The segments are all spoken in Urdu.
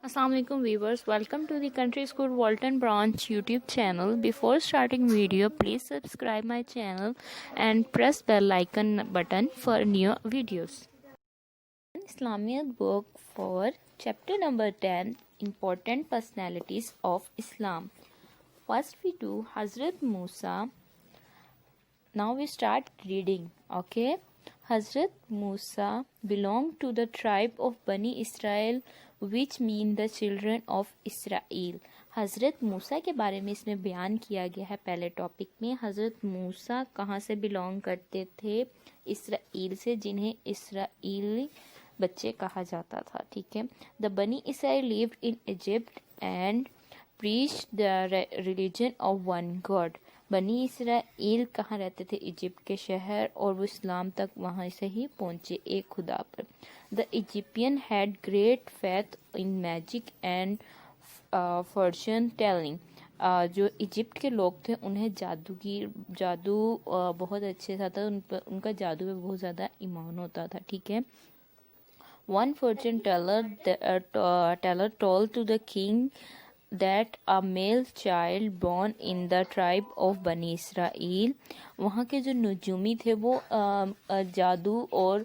Assalamu alaikum viewers, welcome to the Country School Walton Branch YouTube channel. Before starting video, please subscribe my channel and press bell icon button for new videos. Islamic book for chapter number 10, Important Personalities of Islam. First we do Hazrat Musa. Now we start reading, okay? Hazrat Musa belonged to the tribe of Bani Israel, which mean the children of Israel. حضرت موسیٰ کے بارے میں اس میں بیان کیا گیا ہے پہلے ٹاپک میں. حضرت موسیٰ کہاں سے بلونگ کرتے تھے؟ اسرائیل سے، جنہیں اسرائیلی بچے کہا جاتا تھا. ٹھیک ہے. The Bani Israel lived in Egypt and preached the religion of one God. بنی اسرائیل کہاں رہتے تھے؟ ایجپٹ کے شہر، اور وہ اسلام تک وہاں سے ہی پہنچے، ایک خدا پر. The Egyptian had great faith in magic and fortune telling. جو ایجپٹ کے لوگ تھے انہیں جادو بہت اچھے سے تھا، ان کا جادو میں بہت زیادہ ایمان ہوتا تھا. ٹھیک ہے. One fortune teller told to the king that a male child born in the tribe of Bani Israel. وہاں کے جو نجومی تھے وہ جادو اور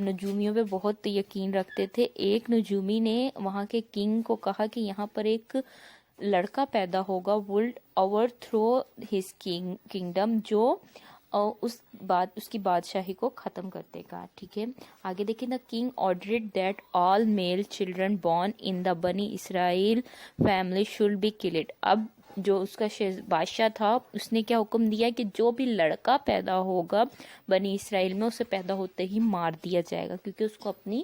نجومیوں پہ بہت یقین رکھتے تھے. ایک نجومی نے وہاں کے کنگ کو کہا کہ یہاں پر ایک لڑکا پیدا ہوگا would overthrow his kingdom، جو اس کی بادشاہی کو ختم کر دے گا. ٹھیک ہے. آگے دیکھیں. The king ordered that all male children born in the Bani Israel family should be killed. اب جو اس کا بادشاہ تھا اس نے کیا حکم دیا کہ جو بھی لڑکا پیدا ہوگا بنی اسرائیل میں اسے پیدا ہوتے ہی مار دیا جائے گا، کیونکہ اس کو اپنی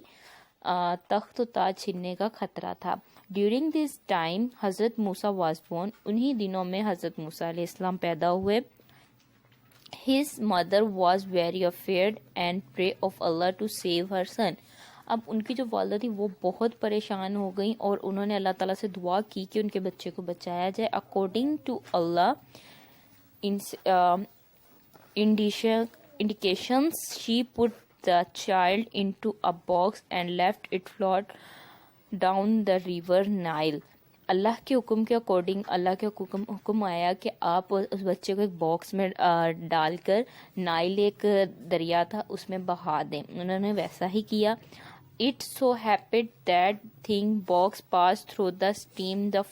تخت و تاج چھیننے کا خطرہ تھا. ڈیورنگ دس ٹائم حضرت موسیٰ واز بورن. انہی دنوں میں حضرت موسیٰ علیہ السلام پیدا ہوئے. His mother was very afraid and prayed of Allah to save her son. اب ان کی جو والدہ تھی وہ بہت پریشان ہو گئیں اور انہوں نے اللہ تعالیٰ سے دعا کی کہ ان کے بچے کو بچایا جائے. According to Allah indications, she put the child into a box and left it float down the river Nile. اللہ کے حکم کے اکارڈنگ اللہ کے حکم آیا کہ آپ اس بچے کو ایک باکس میں ڈال کر نائل ایک دریا تھا اس میں بہا دیں. انہوں نے ویسا ہی کیا. It so happened that thing box passed through the stream the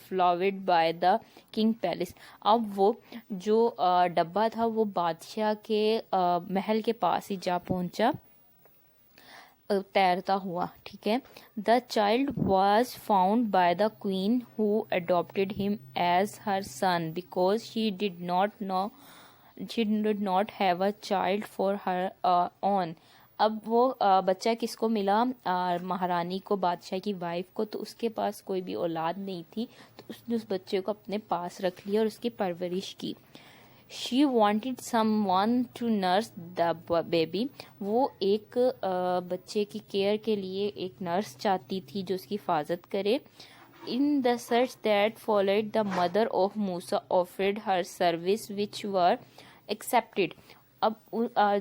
flowed by the king palace. اب وہ جو ڈبہ تھا وہ بادشاہ کے محل کے پاس ہی جا پہنچا تیرتا ہوا. ٹھیک ہے. The child was found by the queen who adopted him as her son because she did not have a child for her own. اب وہ بچہ کس کو ملا؟ مہارانی کو، بادشاہ کی وائف کو. تو اس کے پاس کوئی بھی اولاد نہیں تھی تو اس نے اس بچے کو اپنے پاس رکھ لیا اور اس کی پرورش کی. She wanted someone to nurse the baby. وہ ایک بچے کی کیئر کے لیے ایک نرس چاہتی تھی جو اس کی حفاظت کرے. In the search that followed, the mother of Musa offered her service which were accepted. اب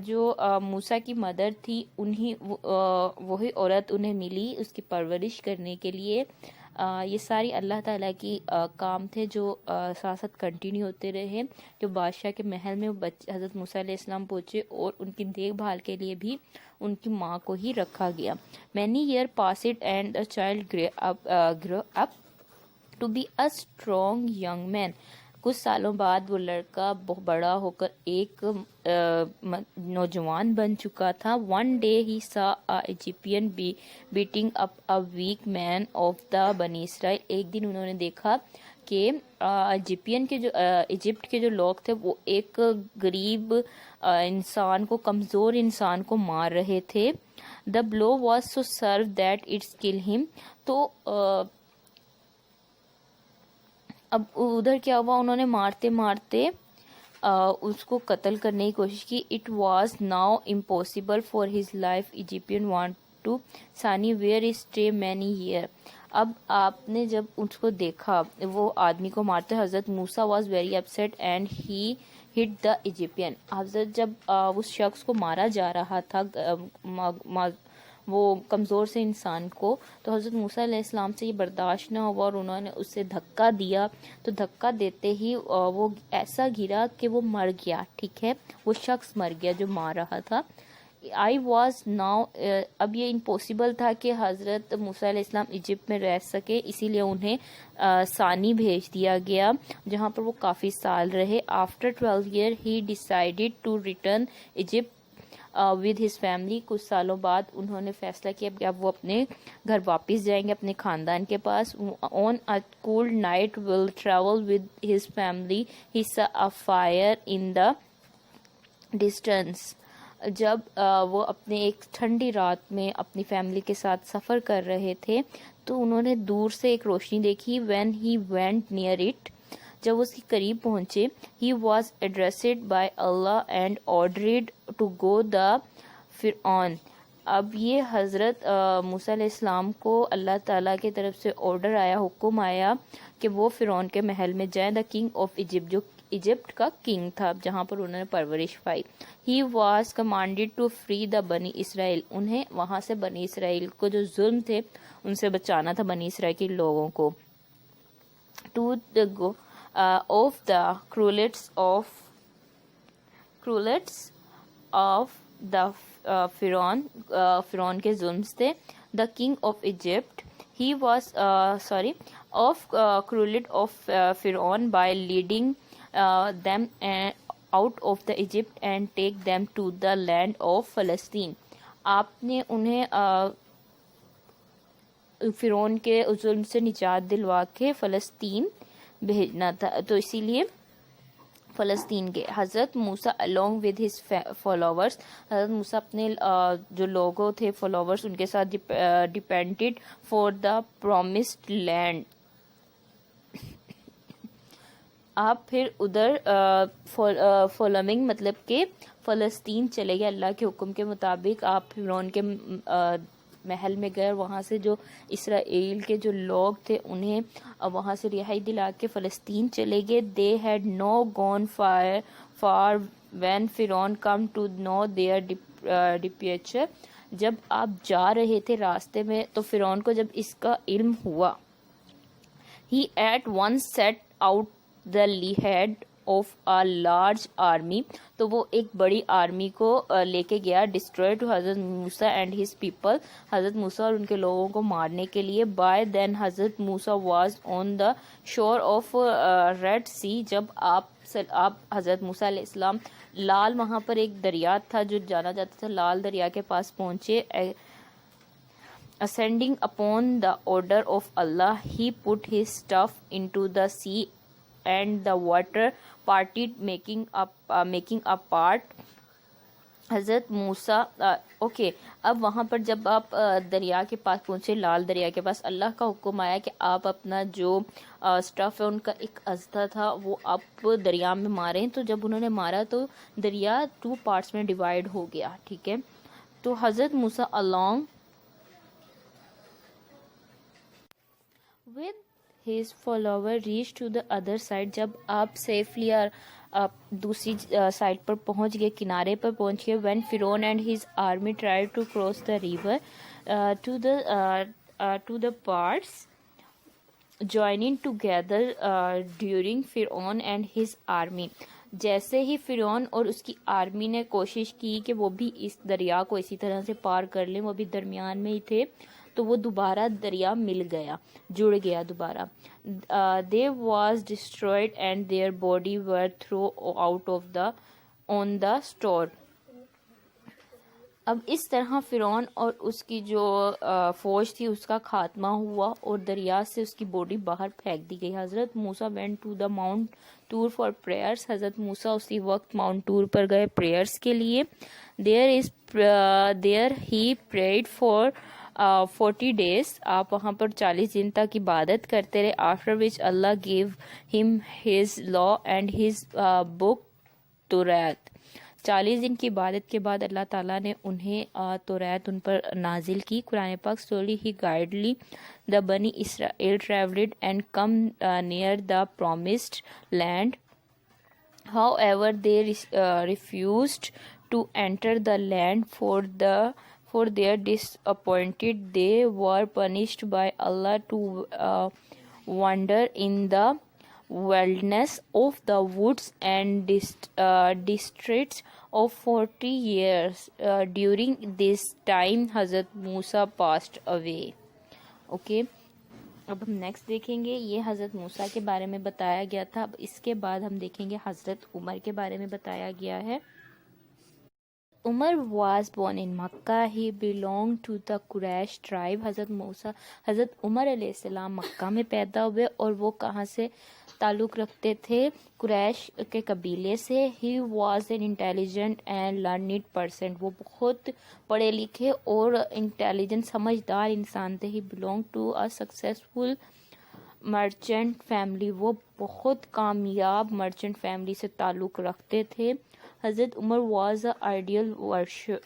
جو موسیٰ کی مدر تھی وہی عورت انہیں ملی اس کی پرورش کرنے کے لیے. یہ ساری اللہ تعالیٰ کی کام تھے جو ساتھ ساتھ کنٹینیو ہوتے رہے. جو بادشاہ کے محل میں حضرت موسیٰ علیہ السلام پہنچے اور ان کی دیکھ بھال کے لیے بھی ان کی ماں کو ہی رکھا گیا. Many years passed and the child grew up to be a strong young man. کچھ سالوں بعد وہ لڑکا بہت بڑا ہو کر ایک نوجوان بن چکا تھا. One day he saw a Egyptian beating up a weak man of the Bani Israel. ایک دن انہوں نے دیکھا کہ ایجپٹ کے جو لوگ تھے وہ ایک غریب انسان کو، کمزور انسان کو مار رہے تھے. The blow was so sharp that it killed him. تو اب ادھر کیا ہوا، انہوں نے مارتے مارتے اس کو قتل کرنے کی کوشش کی. It was now impossible for his life. Egyptian want to Sani where he stay many years. اب آپ نے جب اس کو دیکھا وہ آدمی کو مارتے، حضرت موسیٰ was very upset and he hit the Egyptian. حضرت جب اس شخص کو مارا جا رہا تھا وہ کمزور سے انسان کو. تو حضرت موسیٰ علیہ السلام سے یہ برداشت نہ ہوا اور انہوں نے اسے دھکا دیا. تو دھکا دیتے ہی وہ ایسا گرا کہ وہ مر گیا. ٹھیک ہے, وہ شخص مر گیا جو مار رہا تھا. اب یہ امپوسیبل تھا کہ حضرت موسیٰ علیہ السلام ایجپٹ میں رہ سکے, اسی لیے انہیں ثانی بھیج دیا گیا جہاں پر وہ کافی سال رہے. After 12 years he decided to return Egypt with his family. کچھ سالوں بعد انہوں نے فیصلہ کیا کہ اب وہ اپنے گھر واپس جائیں گے, اپنے خاندان کے پاس. On a cool night will travel with his family. He saw a fire in the distance. جب وہ اپنے ایک ٹھنڈی رات میں اپنی فیملی کے ساتھ سفر کر رہے تھے تو انہوں نے دور سے ایک روشنی دیکھی. when he went near it, جب وہ اس کے قریب پہنچے, he was addressed by Allah and ordered to go the فرعون. اب یہ حضرت موسیٰ علیہ السلام کو اللہ تعالیٰ کی طرف سے آرڈر آیا, حکم آیا کہ وہ فرعون کے محل میں جائیں. دا کنگ آف ایجپٹ, جو ایجپٹ کا کنگ تھا جہاں پر انہوں نے پرورش پائی. He was commanded to free the بنی اسرائیل. انہیں وہاں سے بنی اسرائیل کو جو ظلم تھے ان سے بچانا تھا, بنی اسرائیل کے لوگوں کو. To the go of the cruelties of the فرعون کے ظلم سے. The king of Egypt he was of cruelty of فرعون by leading them out of the Egypt and take them to the land of Palestine. آپ نے انہیں فرعون کے ظلم سے نجات دلوا کے فلسطین بھیجنا تھا, تو اسی لیے فلسطین کے. حضرت موسیٰ along with his followers, حضرت موسیٰ اپنے جو لوگوں تھے فالوورز ان کے ساتھ depended for the promised land. آپ پھر ادھر فالوئنگ مطلب کہ فلسطین چلے گئے اللہ کے حکم کے مطابق. آپ فرعون کے محل میں گئے اور وہاں سے جو اسرائیل کے جو لوگ تھے انہیں وہاں سے رہائی دلا کے فلسطین چلے گئے. they had no gone far when فرعون come to know their departure. جب آپ جا رہے تھے راستے میں تو فرعون کو جب اس کا علم ہوا, he at once set out the head of a large army. تو وہ ایک بڑی آرمی کو لے کے گیا. destroy to حضرت موسیٰ and his people, حضرت موسیٰ اور ان کے لوگوں کو مارنے کے لیے. by then حضرت موسیٰ was on the shore of Red Sea. جب آپ حضرت موسیٰ علیہ السلام لال, وہاں پر ایک دریا تھا جو جانا جاتا تھا, لال دریا کے پاس پہنچے. ascending upon the order of Allah, he put his staff into the sea and the water parted making a part. حضرت موسیٰ اب وہاں پر جب آپ دریا کے پاس پہنچے, لال دریا کے پاس, اللہ کا حکم آیا کہ آپ اپنا جو اسٹف ہے ان کا ایک اژدھا تھا وہ آپ دریا میں ماریں. تو جب انہوں نے مارا تو دریا 2 پارٹس میں ڈیوائڈ ہو گیا. ٹھیک ہے, تو حضرت موسیٰ along with his follower reached to the other side. جب آپ سیفلی دوسری سائڈ پر پہنچ گئے, کنارے پر پہنچ گئے. when Pharaoh and his army tried to cross the river to the parts joining together during Pharaoh and his army. جیسے ہی فرعون اور اس کی آرمی نے کوشش کی کہ وہ بھی اس دریا کو اسی طرح سے پار کر لیں, وہ بھی درمیان میں ہی تھے, تو وہ دوبارہ دریا مل گیا, جڑ گیا دوبارہ. they was destroyed and their body were thrown out of on the shore. اب اس طرح فرعون اور اس کی جو فوج تھی اس کا خاتمہ ہوا اور دریا سے اس کی باڈی باہر پھینک دی گئی. حضرت موسیٰ went to the mount tour for prayers. حضرت موسیٰ اسی وقت ماؤنٹ ٹور پر گئے پریئرس کے لیے. there he prayed for 40 days. آپ وہاں پر 40 دن تک عبادت کرتے رہے. after which Allah gave him his law and his book توریت. 40 دن کی عبادت کے بعد اللہ تعالیٰ نے انہیں توریت ان پر نازل کی. قرآن پاک slowly he guidedly the Bani Israel traveled and come near the promised land. However, they refused to enter the land for the for their disappointed. They were punished by Allah to wander in the wilderness of the woods and districts of 40 years. During this time Hazrat Musa passed away. Okay. اب ہم نیکسٹ دیکھیں گے، یہ حضرت موسیٰ کے بارے میں بتایا گیا تھا. اب اس کے بعد ہم دیکھیں گے حضرت عمر کے بارے میں بتایا گیا ہے. Umar was born in Makkah. He belonged to the Quraysh tribe. حضرت عمر علیہ السلام مکہ میں پیدا ہوئے اور وہ کہاں سے تعلق رکھتے تھے؟ قریش کے قبیلے سے. He was an intelligent and learned person. وہ بہت پڑھے لکھے اور انٹیلیجنٹ سمجھدار انسان تھے. He belonged to a successful merchant family. وہ بہت کامیاب مرچنٹ فیملی سے تعلق رکھتے تھے. حضرت عمر واز اے آئیڈیل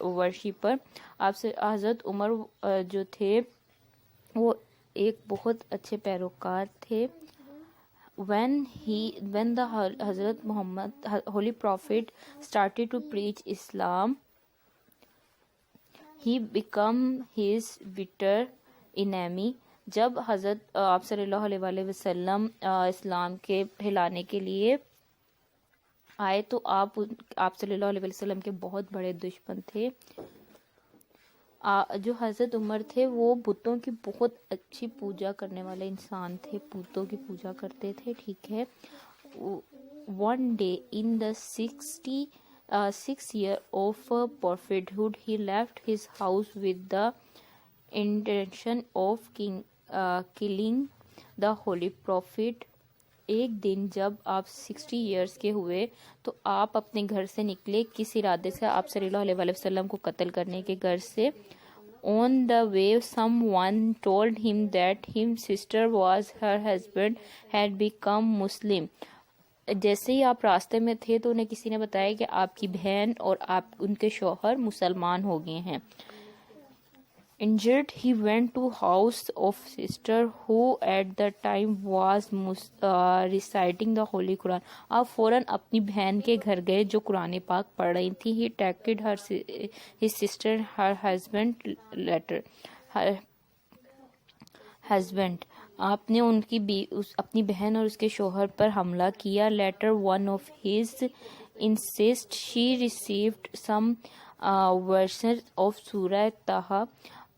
ورشپر. آپ سے حضرت عمر جو تھے وہ ایک بہت اچھے پیروکار تھے. when the حضرت محمد holy prophet started to preach Islam, he became his bitter enemy. جب حضرت آپ صلی اللہ علیہ وآلہ وسلم اسلام کے پھیلانے کے لیے آئے تو آپ صلی اللہ علیہ وسلم کے بہت بڑے دشمن تھے. جو حضرت عمر تھے وہ بتوں کی بہت اچھی پوجا کرنے والے انسان تھے، بتوں کی پوجا کرتے تھے. ٹھیک ہے. One day in the 66 year of prophethood, he left his house with the intention of killing the holy prophet. ایک دن جب آپ 60 ایئرس کے ہوئے تو آپ اپنے گھر سے نکلے کس ارادے سے؟ آپ صلی اللہ علیہ وآلہ وسلم کو قتل کرنے کے گھر سے. On the way, someone told him that his sister was her husband had become Muslim. جیسے ہی آپ راستے میں تھے تو انہیں کسی نے بتایا کہ آپ کی بہن اور آپ ان کے شوہر مسلمان ہو گئے ہیں. Injured, he went to house of sister who at the time was reciting the Holy Quran. آپ فوراً اپنی بہن کے گھر گئے جو قرآن پاک پڑھ رہی تھی. He attacked his sister, her husband. آپ نے ان کی اپنی بہن اور اس کے شوہر پر حملہ کیا. Later one of his insist she received some verses of سورہ طٰہٰ.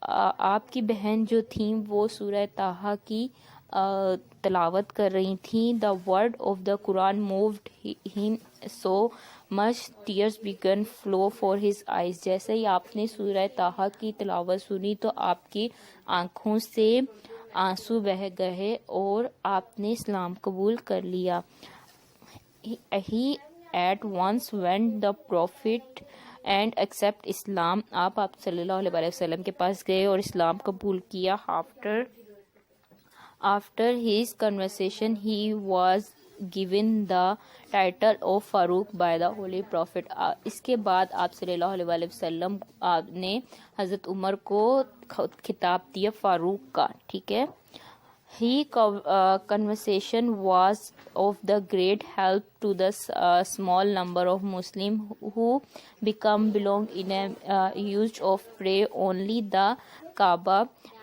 آپ کی بہن جو تھیں وہ سورہ طٰہٰ کی تلاوت کر رہی تھیں. The word of the Quran moved him so much tears began flow for his eyes. جیسے ہی آپ نے سورہ طٰہٰ کی تلاوت سنی تو آپ کی آنکھوں سے آنسو بہہ گئے اور آپ نے اسلام قبول کر لیا. He at once went the prophet and accept Islam. آپ صلی اللہ علیہ وسلم کے پاس گئے اور اسلام قبول کیا. After his conversion he was given the title of Faruq by the Holy Prophet. اس کے بعد آپ صلی اللہ علیہ وسلم نے حضرت عمر کو خطاب دیا فاروق کا. ٹھیک ہے. His conversation was of the great help to the small number of Muslims who belong in used of pray only the Kaaba.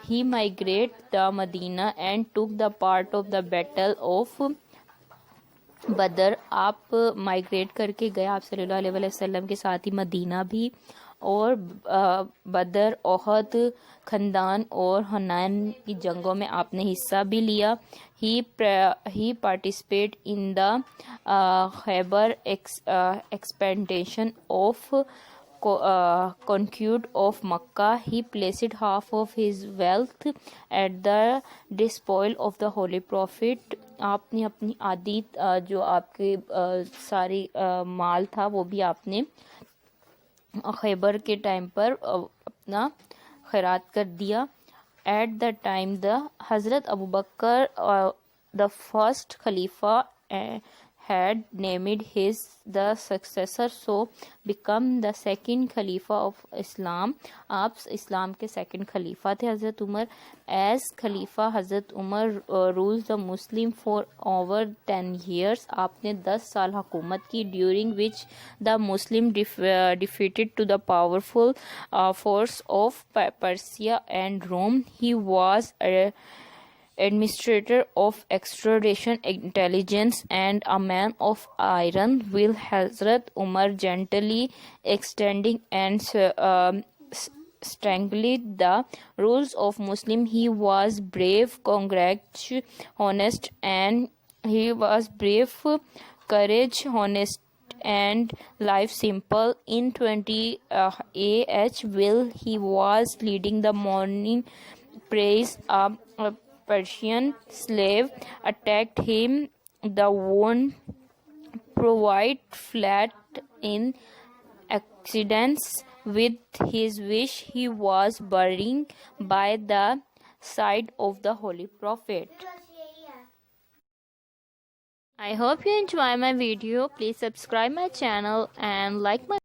He migrated the Medina and took the part of the battle of بدر. آپ مائگریٹ کر کے گئے آپ صلی اللہ علیہ وسلم کے ساتھ ہی مدینہ بھی، اور بدر، احد، خندان اور حنین کی جنگوں میں آپ نے حصہ بھی لیا. ہی پارٹیسپیٹ ان دا خیبر expedition of conquest of Makkah. He placed half of his wealth at the disposal of the Holy Prophet. آپ نے اپنی آدھی جو آپ کے ساری مال تھا وہ بھی آپ نے خیبر کے ٹائم پر اپنا خیرات کر دیا. At the time the حضرت ابو بکر the first خلیفہ had named his the successor, so become the second Khalifa of Islam. آپ اسلام کے سیکنڈ خلیفہ تھے حضرت عمر. As خلیفہ حضرت عمر rules the Muslim for over 10 years. آپ نے 10 سال حکومت کی, during which the Muslim defeated to the powerful force of Persia and Rome. He was administrator of extradition, intelligence, and a man of iron will. Hazrat Umar gently extending and strangling the rules of Muslim. He was brave, honest, and he was brave, courage, honest, and life simple. In 20 AH will he was leading the morning praise. A Persian slave attacked him. The wound provide flat in accidents. With his wish, he was buried by the side of the Holy Prophet. I hope you enjoy my video. Please subscribe my channel and like my